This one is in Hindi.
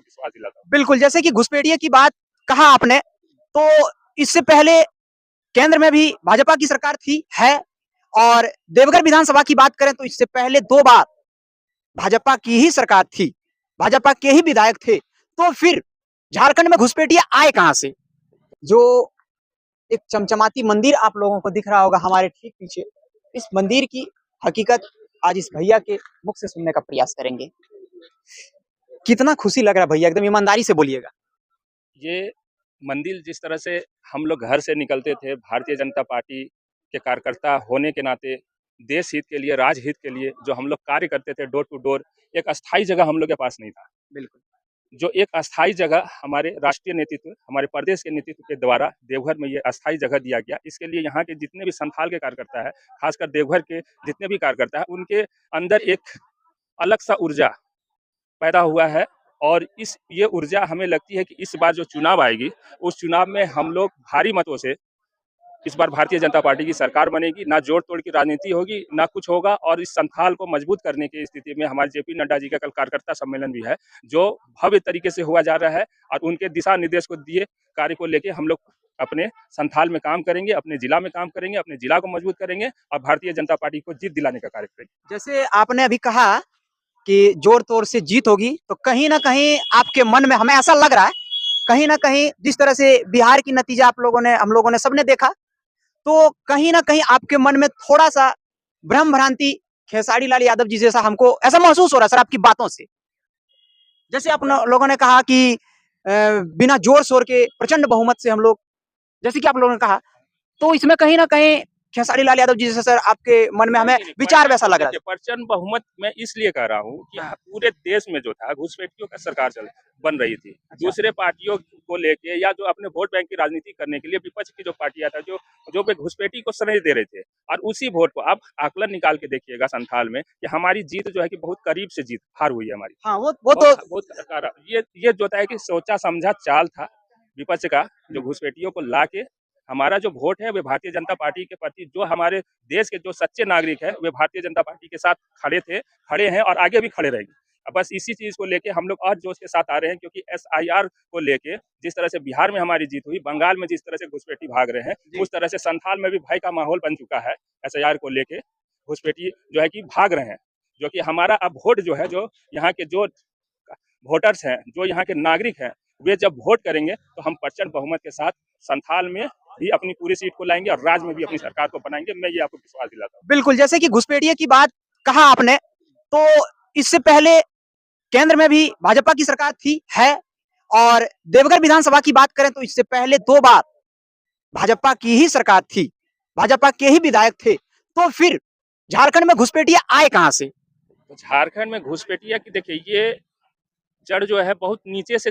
विश्वास दिलाता हूँ। बिल्कुल, जैसे कि घुसपैठिये की बात कहा आपने, तो इससे पहले केंद्र में भी भाजपा की सरकार थी, है और देवघर विधानसभा की बात करें तो इससे पहले 2 बार भाजपा की ही सरकार थी, भाजपा के ही विधायक थे। तो फिर झारखंड में घुसपैठिये आए कहाँ से? जो एक चमचमाती मंदिर आप लोगों को दिख रहा होगा हमारे ठीक पीछे, इस मंदिर की हकीकत आज इस भैया के मुख से सुनने का प्रयास करेंगे। कितना खुशी लग रहा है भैया, एकदम ईमानदारी से बोलिएगा। ये मंदिर जिस तरह से हम लोग घर से निकलते थे भारतीय जनता पार्टी के कार्यकर्ता होने के नाते देश हित के लिए, राज हित के लिए जो हम लोग कार्य करते थे डोर टू डोर, एक अस्थायी जगह हम लोग के पास नहीं था। बिल्कुल। जो एक अस्थायी जगह हमारे राष्ट्रीय नेतृत्व, हमारे प्रदेश के नेतृत्व के द्वारा देवघर में ये अस्थायी जगह दिया गया। इसके लिए यहाँ के जितने भी संथाल के कार्यकर्ता है, खासकर देवघर के जितने भी कार्यकर्ता है, उनके अंदर एक अलग सा ऊर्जा पैदा हुआ है और ये ऊर्जा हमें लगती है कि इस बार जो चुनाव आएगी, उस चुनाव में हम लोग भारी मतों से इस बार भारतीय जनता पार्टी की सरकार बनेगी। ना जोड़ तोड़ की राजनीति होगी, ना कुछ होगा और इस संथाल को मजबूत करने की स्थिति में हमारे जेपी नड्डा जी का कल कार्यकर्ता सम्मेलन भी है, जो भव्य तरीके से हुआ जा रहा है और उनके दिशा निर्देश को दिए कार्य को लेके हम लोग अपने संथाल में काम करेंगे, अपने जिला में काम करेंगे, अपने जिला को मजबूत करेंगे और भारतीय जनता पार्टी को जीत दिलाने का कार्य करेंगे। जैसे आपने अभी कहा कि जोर-तोर से जीत होगी, तो कहीं न कहीं आपके मन में हमें ऐसा लग रहा है, कहीं न कहीं जिस तरह से बिहार की नतीजा हम लोगों ने सबने देखा, तो कहीं न कहीं आपके मन में थोड़ा-सा भ्रम-भ्रांति खेसारी लाल यादव जी जैसा हमको ऐसा महसूस हो रहा है सर आपकी बातों से। जैसे आप लोगों ने कहा कि बिना जोर-शोर के प्रचंड बहुमत से हम लोग जैसे कि आप लोगों ने कहा, तो इसमें कहीं न कहीं खेसारी लाल यादव जी जैसे सर आपके मन में हमें विचार वैसा लग रहा है। प्रचंड बहुमत मैं इसलिए कह रहा हूँ कि पूरे देश में जो था घुसपैठियों का सरकार बन रही थी। दूसरे पार्टियों को लेके या जो अपने वोट बैंक की राजनीति करने के लिए विपक्ष की जो पार्टियां था जो घुसपैठी को समझ दे रहे थे और उसी वोट को आप आकलन निकाल के देखिएगा संथाल में कि हमारी जीत जो है कि बहुत करीब से जीत हार हुई है हमारी। हाँ, वो तो बहुत ये जो है कि सोचा समझा चाल था विपक्ष का, जो घुसपैठियों को ला के हमारा जो वोट है वे भारतीय जनता पार्टी के प्रति, जो हमारे देश के जो सच्चे नागरिक है वे भारतीय जनता पार्टी के साथ खड़े हैं और आगे भी खड़े रहेंगे। अब बस इसी चीज को लेके हम लोग और जोश के साथ आ रहे हैं, क्योंकि SIR को लेके जिस तरह से बिहार में हमारी जीत हुई, बंगाल में जिस तरह से घुसपैठी भाग रहे हैं, उस तरह से संथाल में भी भय का माहौल बन चुका है। SIR को लेके घुसपैठी जो है कि भाग रहे हैं, जो कि हमारा अब वोट जो है, जो यहाँ के जो वोटर्स हैं, जो यहाँ के नागरिक हैं, वे जब वोट करेंगे तो हम प्रचंड बहुमत के साथ संथाल में भी अपनी पूरी सीट को लाएंगे और राज्य में भी अपनी सरकार को बनाएंगे। मैं ये आपको विश्वास दिलाता हूँ। बिल्कुल, जैसे कि घुसपैठिये की बात कहा आपने, तो इससे पहले केंद्र में भी भाजपा की सरकार थी, है और देवघर विधानसभा की बात करें तो इससे पहले 2 बार भाजपा की ही सरकार थी, भाजपा के ही विधायक थे। तो फिर झारखंड में घुसपैठिये आए कहाँ से? तो झारखंड में घुसपैठिया की देखिए, ये जड़ जो है बहुत नीचे से